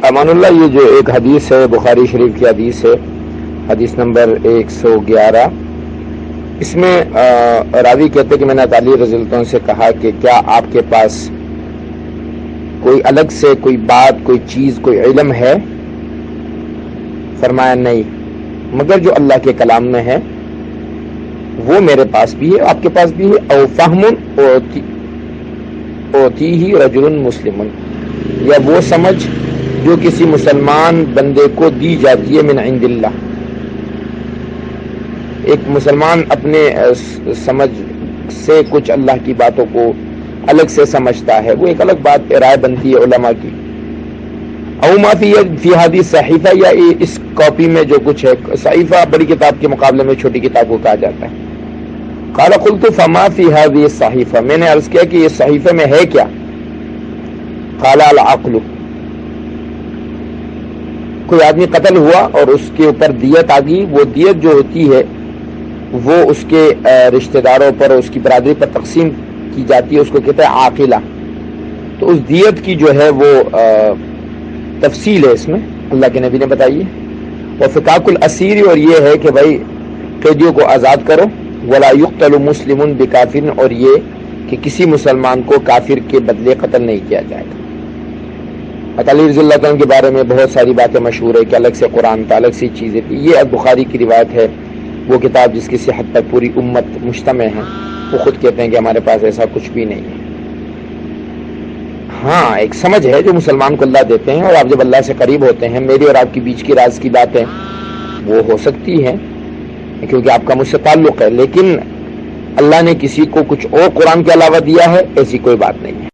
امان اللہ، یہ جو ایک حدیث ہے بخاری شریف کی حدیث ہے، حدیث نمبر 111، اس میں راوی کہتے کہ میں نے علی رضی اللہ عنہ سے کہا کہ کیا آپ کے پاس کوئی الگ سے کوئی بات، کوئی چیز، کوئی علم ہے؟ فرمایا نہیں، مگر جو اللہ کے کلام میں ہے وہ میرے پاس بھی ہے، آپ کے پاس بھی ہے۔ او فہم اوتیہ رجل مسلم، یا وہ سمجھ جو کسی مسلمان بندے کو دی جاتی ہے، من عند اللہ۔ ایک مسلمان اپنے سمجھ سے کچھ اللہ کی باتوں کو الگ سے سمجھتا ہے، وہ ایک الگ بات رائے بنتی ہے علماء کی۔ او ما فی حدیث صحیفہ، یا اس کاپی میں جو کچھ ہے، صحیفہ بڑی کتاب کے مقابلے میں چھوٹی کتاب کو کہا جاتا ہے۔ قال قلت فما فی هذه الصحیفہ، میں نے عرض کیا کہ یہ صحیفے میں ہے کیا؟ قال العقل، کوئی آدمی قتل ہوا اور اس کے اوپر دیت آ گئی، وہ دیت جو ہوتی ہے وہ اس کے رشتہ داروں پر، اس کی برادری پر تقسیم کی جاتی ہے، اس کو کہتے ہیں عاقلہ۔ تو اس دیت کی جو ہے وہ تفصیل ہے اس میں، اللہ کے نبی نے بتائی ہے۔ وفکاک الاسیر، اور یہ ہے کہ بھائی قیدیوں کو آزاد کرو۔ ولا یقتل مسلم بکافر، اور یہ کہ کسی مسلمان کو کافر کے بدلے قتل نہیں کیا جائے گا۔ علی رضی اللہ عنہ کے بارے میں بہت ساری باتیں مشہور ہے کہ الگ سے قرآن تھا، الگ سی چیزیں تھی۔ یہ بخاری کی روایت ہے، وہ کتاب جس کی صحت پر پوری امت مجتمع ہے، وہ خود کہتے ہیں کہ ہمارے پاس ایسا کچھ بھی نہیں ہے۔ ہاں، ایک سمجھ ہے جو مسلمان کو اللہ دیتے ہیں، اور آپ جب اللہ سے قریب ہوتے ہیں، میری اور آپ کے بیچ کی راز کی باتیں وہ ہو سکتی ہیں کیونکہ آپ کا مجھ سے تعلق ہے، لیکن اللہ نے کسی کو کچھ اور قرآن کے علاوہ دیا ہے، ایسی کوئی بات نہیں ہے۔